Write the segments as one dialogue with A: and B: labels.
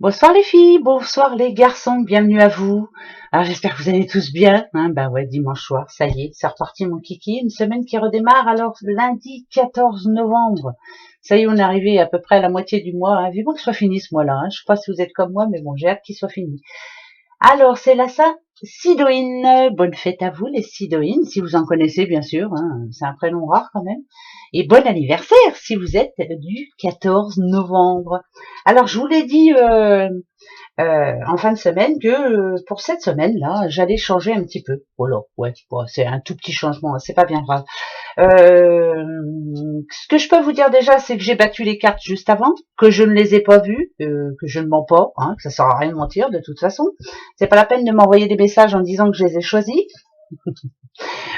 A: Bonsoir les filles, bonsoir les garçons, bienvenue à vous. Alors j'espère que vous allez tous bien. Bah ouais, dimanche soir, ça y est, c'est reparti mon kiki. Une semaine qui redémarre alors lundi 14 novembre. Ça y est, on est arrivé à peu près à la moitié du mois. Vivement que ce soit fini ce mois-là. Je sais pas si vous êtes comme moi, mais bon, j'ai hâte qu'il soit fini. Alors c'est la Saint-Sidoine. Bonne fête à vous les Sidoines, si vous en connaissez bien sûr. C'est un prénom rare quand même. Et bon anniversaire si vous êtes du 14 novembre. Alors je vous l'ai dit en fin de semaine que pour cette semaine-là, j'allais changer un petit peu. Voilà, ouais, bon, c'est un tout petit changement, hein, c'est pas bien grave. Ce que je peux vous dire déjà, c'est que j'ai battu les cartes juste avant, que je ne les ai pas vues, que je ne mens pas, que ça sert à rien de mentir de toute façon. C'est pas la peine de m'envoyer des messages en disant que je les ai choisis.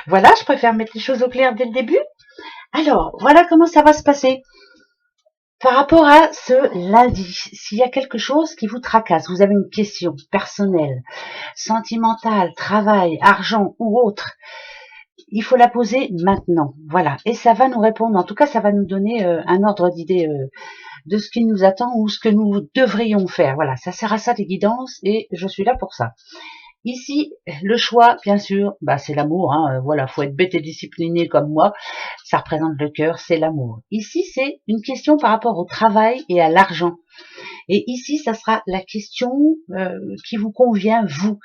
A: Voilà, je préfère mettre les choses au clair dès le début. Alors, voilà comment ça va se passer. Par rapport à ce lundi, s'il y a quelque chose qui vous tracasse, vous avez une question personnelle, sentimentale, travail, argent ou autre, il faut la poser maintenant. Voilà. Et ça va nous répondre, en tout cas, ça va nous donner un ordre d'idée de ce qui nous attend ou ce que nous devrions faire. Voilà, ça sert à ça des guidances et je suis là pour ça. Ici, le choix, bien sûr, c'est l'amour. Voilà, faut être bête et discipliné comme moi. Ça représente le cœur, c'est l'amour. Ici, c'est une question par rapport au travail et à l'argent. Et ici, ça sera la question qui vous convient, vous.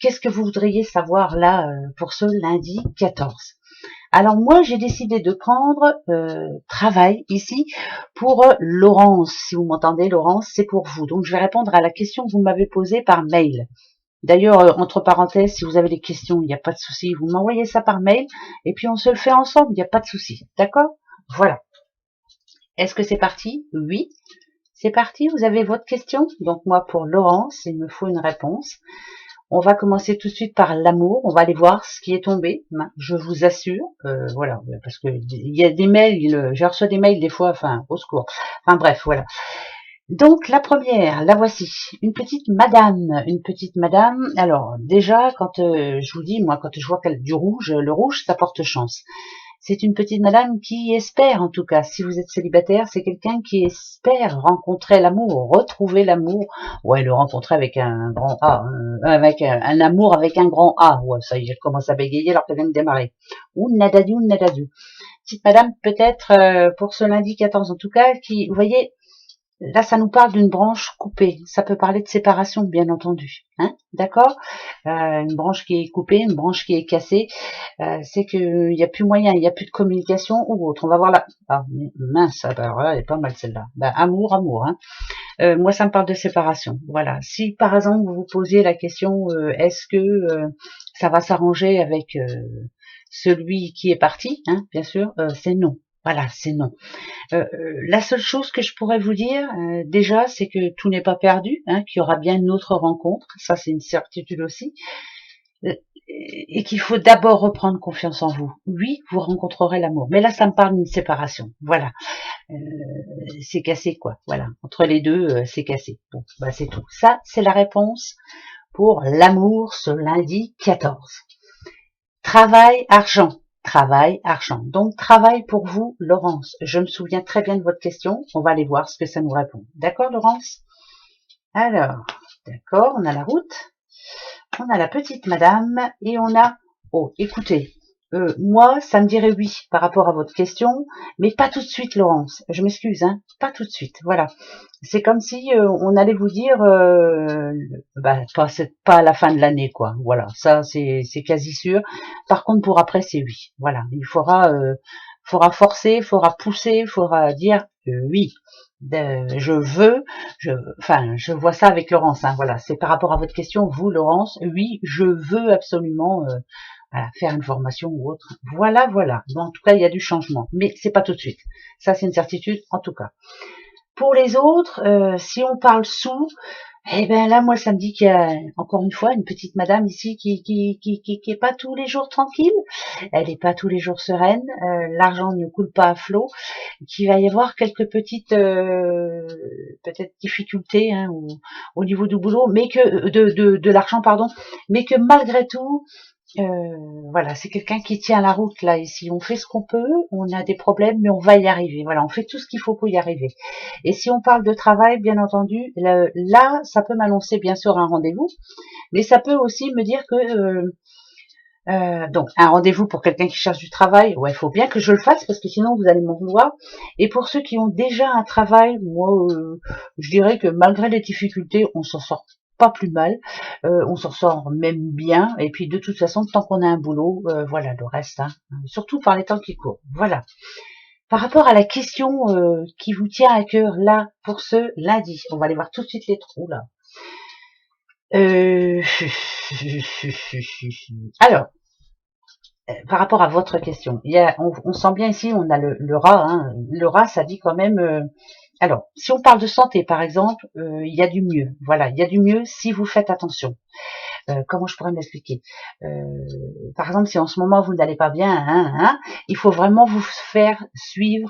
A: Qu'est-ce que vous voudriez savoir là pour ce lundi 14? Alors moi, j'ai décidé de prendre travail ici pour Laurence. Si vous m'entendez, Laurence, c'est pour vous. Donc, je vais répondre à la question que vous m'avez posée par mail. D'ailleurs, entre parenthèses, si vous avez des questions, il n'y a pas de souci, vous m'envoyez ça par mail et puis on se le fait ensemble, il n'y a pas de souci. D'accord? Voilà. Est-ce que c'est parti? Oui. C'est parti, vous avez votre question. Donc moi, pour Laurence, il me faut une réponse. On va commencer tout de suite par l'amour. On va aller voir ce qui est tombé. Je vous assure, voilà, parce que il y a des mails, j'ai reçu des mails des fois, enfin, au secours. Enfin bref, voilà. Donc la première, la voici, une petite madame, une petite madame. Alors déjà, quand je vous dis, moi, quand je vois qu'elle du rouge, le rouge, ça porte chance. C'est une petite madame qui espère, en tout cas, si vous êtes célibataire, c'est quelqu'un qui espère rencontrer l'amour, retrouver l'amour. Ouais, le rencontrer avec un grand A, avec un amour avec un grand A. Ouais, ça y est, elle commence à bégayer alors qu'elle vient de démarrer. Ou nadadou, nadadou. Petite madame, peut-être pour ce lundi 14 en tout cas, qui, vous voyez, là, ça nous parle d'une branche coupée. Ça peut parler de séparation, bien entendu. D'accord? Une branche qui est coupée, une branche qui est cassée, c'est qu'il n'y a plus moyen, il n'y a plus de communication ou autre. On va voir là. Ah, mince, elle est pas mal celle-là. Amour, amour. Moi, ça me parle de séparation. Voilà. Si par exemple vous vous posiez la question, est-ce que ça va s'arranger avec celui qui est parti, bien sûr, c'est non. Voilà, c'est non. La seule chose que je pourrais vous dire, déjà, c'est que tout n'est pas perdu, qu'il y aura bien une autre rencontre, ça c'est une certitude aussi, et qu'il faut d'abord reprendre confiance en vous. Oui, vous rencontrerez l'amour, mais là ça me parle d'une séparation, voilà, euh, c'est cassé quoi, voilà, entre les deux c'est cassé, bon, c'est tout. Ça c'est la réponse pour l'amour ce lundi 14. Travail, argent. Travail, argent. Donc, travail pour vous, Laurence. Je me souviens très bien de votre question. On va aller voir ce que ça nous répond. D'accord, Laurence? Alors, d'accord, on a la route, on a la petite madame et on a... Oh, écoutez, moi, ça me dirait oui par rapport à votre question, mais pas tout de suite, Laurence. Je m'excuse, pas tout de suite. Voilà. C'est comme si on allait vous dire, pas à la fin de l'année, quoi. Voilà, ça c'est quasi sûr. Par contre, pour après, c'est oui. Voilà, il faudra forcer, il faudra pousser, il faudra dire oui. Je veux, je vois ça avec Laurence. Voilà, c'est par rapport à votre question, vous, Laurence. Oui, je veux absolument. Voilà, faire une formation ou autre. Voilà, voilà. Bon, en tout cas, il y a du changement, mais c'est pas tout de suite. Ça, c'est une certitude, en tout cas. Pour les autres, si on parle sous, eh ben là, moi, ça me dit qu'il y a encore une fois une petite madame ici qui est pas tous les jours tranquille. Elle est pas tous les jours sereine. L'argent ne coule pas à flot. Qu'il va y avoir quelques petites peut-être difficultés au niveau du boulot, mais que de l'argent, pardon, mais que malgré tout Voilà, c'est quelqu'un qui tient la route là ici. On fait ce qu'on peut, on a des problèmes, mais on va y arriver. Voilà, on fait tout ce qu'il faut pour y arriver. Et si on parle de travail, bien entendu, là, ça peut m'annoncer bien sûr un rendez-vous, mais ça peut aussi me dire que donc un rendez-vous pour quelqu'un qui cherche du travail, ouais, il faut bien que je le fasse parce que sinon vous allez m'en vouloir. Et pour ceux qui ont déjà un travail, moi, je dirais que malgré les difficultés, on s'en sort pas plus mal, on s'en sort même bien. Et puis de toute façon, tant qu'on a un boulot, voilà le reste, hein, surtout par les temps qui courent. Voilà. Par rapport à la question qui vous tient à cœur là pour ce lundi, on va aller voir tout de suite les trous là. Alors, par rapport à votre question, on sent bien ici, on a le rat. Hein. Le rat, ça dit quand même. Alors, si on parle de santé, par exemple, il y a du mieux. Voilà, il y a du mieux si vous faites attention. Comment je pourrais m'expliquer Par exemple, si en ce moment vous n'allez pas bien, il faut vraiment vous faire suivre.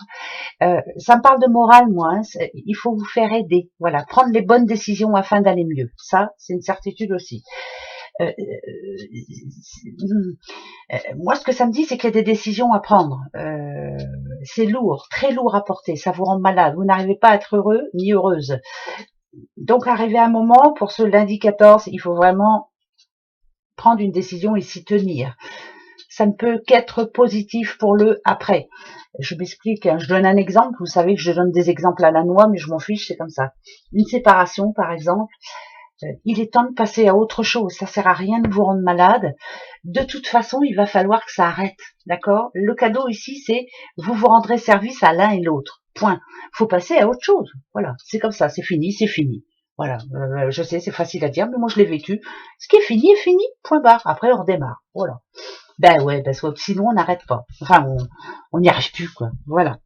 A: Ça me parle de morale, moi. Hein, il faut vous faire aider. Voilà, prendre les bonnes décisions afin d'aller mieux. Ça, c'est une certitude aussi. Moi, ce que ça me dit, c'est qu'il y a des décisions à prendre. C'est lourd, très lourd à porter. Ça vous rend malade. Vous n'arrivez pas à être heureux ni heureuse. Donc, arrivé à un moment, pour ce lundi 14, il faut vraiment prendre une décision et s'y tenir. Ça ne peut qu'être positif pour le après. Je m'explique, hein, je donne un exemple. Vous savez que je donne des exemples à la noix, mais je m'en fiche, c'est comme ça. Une séparation, par exemple. Il est temps de passer à autre chose. Ça sert à rien de vous rendre malade. De toute façon, il va falloir que ça arrête. D'accord? Le cadeau ici, c'est vous vous rendrez service à l'un et l'autre. Point. Faut passer à autre chose. Voilà. C'est comme ça. C'est fini, c'est fini. Voilà. Je sais, c'est facile à dire, mais moi je l'ai vécu. Ce qui est fini est fini. Point barre. Après, on redémarre. Voilà. Ben ouais, parce que sinon on n'arrête pas. Enfin, on n'y arrive plus, quoi. Voilà.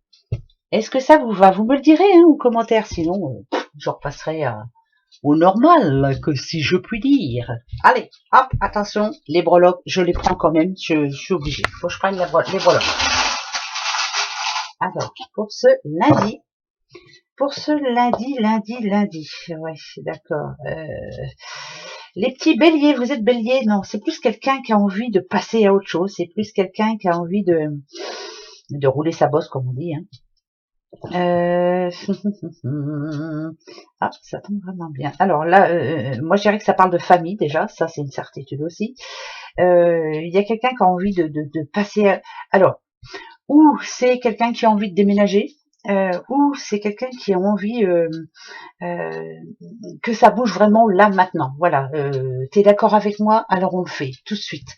A: Est-ce que ça vous va? Vous me le direz, hein, en commentaire. Sinon, je repasserai au normal, que si je puis dire. Allez, hop, attention, les breloques, je les prends quand même, je suis obligée. Faut que je prenne les breloques. Alors, pour ce lundi, lundi, ouais, d'accord. Les petits béliers, vous êtes bélier? Non, c'est plus quelqu'un qui a envie de passer à autre chose, c'est plus quelqu'un qui a envie de rouler sa bosse, comme on dit, hein. Ah, ça tombe vraiment bien. Alors là, moi je dirais que ça parle de famille déjà, ça c'est une certitude aussi. Il y a quelqu'un qui a envie de passer Alors, ou c'est quelqu'un qui a envie de déménager, ou c'est quelqu'un qui a envie que ça bouge vraiment là maintenant. Voilà, t'es d'accord avec moi? Alors on le fait tout de suite.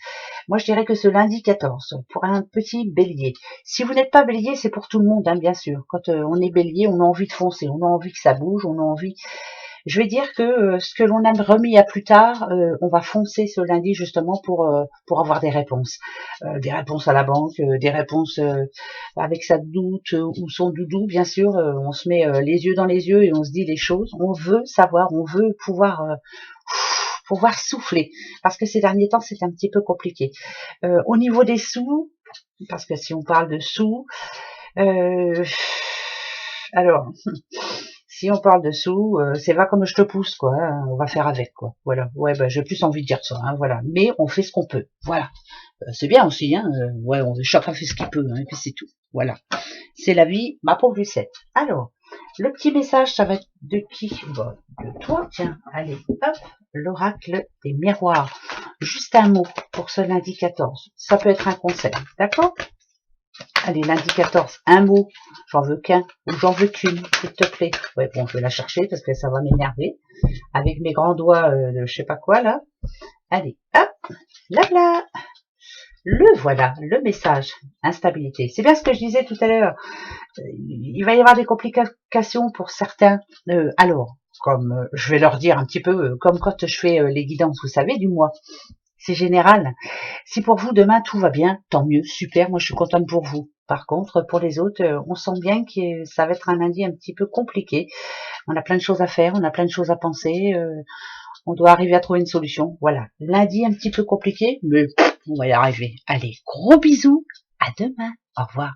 A: Moi je dirais que ce lundi 14, pour un petit bélier. Si vous n'êtes pas bélier, c'est pour tout le monde, hein, bien sûr. Quand on est bélier, on a envie de foncer, on a envie que ça bouge, on a envie. Je vais dire que ce que l'on a remis à plus tard, on va foncer ce lundi justement pour avoir des réponses à la banque, des réponses avec sa doute ou son doudou, bien sûr. On se met les yeux dans les yeux et on se dit les choses. On veut savoir, on veut pouvoir souffler, parce que ces derniers temps c'est un petit peu compliqué. Au niveau des sous, parce que si on parle de sous, alors si on parle de sous, c'est va comme je te pousse, quoi. Hein, on va faire avec, quoi. Voilà. Ouais, bah, j'ai plus envie de dire ça, hein, voilà. Mais on fait ce qu'on peut. Voilà. C'est bien aussi, hein. Ouais, chacun fait ce qu'il peut, hein, et puis c'est tout. Voilà. C'est la vie, ma pauvre Lucette. Alors, le petit message, ça va être de qui? Bon, de toi, tiens. Allez, hop, l'oracle des miroirs. Juste un mot pour ce lundi 14. Ça peut être un conseil, d'accord? Allez, lundi 14, un mot, j'en veux qu'un, ou j'en veux qu'une, s'il te plaît. Ouais, bon, je vais la chercher parce que ça va m'énerver. Avec mes grands doigts de je sais pas quoi, là. Allez, hop, là. Le voilà, le message, instabilité. C'est bien ce que je disais tout à l'heure. Il va y avoir des complications pour certains. Alors, comme je vais leur dire un petit peu, comme quand je fais les guidances, vous savez, du mois. C'est général. Si pour vous demain tout va bien, tant mieux, super, moi je suis contente pour vous. Par contre, pour les autres, on sent bien que ça va être un lundi un petit peu compliqué. On a plein de choses à faire, on a plein de choses à penser, on doit arriver à trouver une solution. Voilà, lundi un petit peu compliqué, mais on va y arriver. Allez, gros bisous, à demain, au revoir.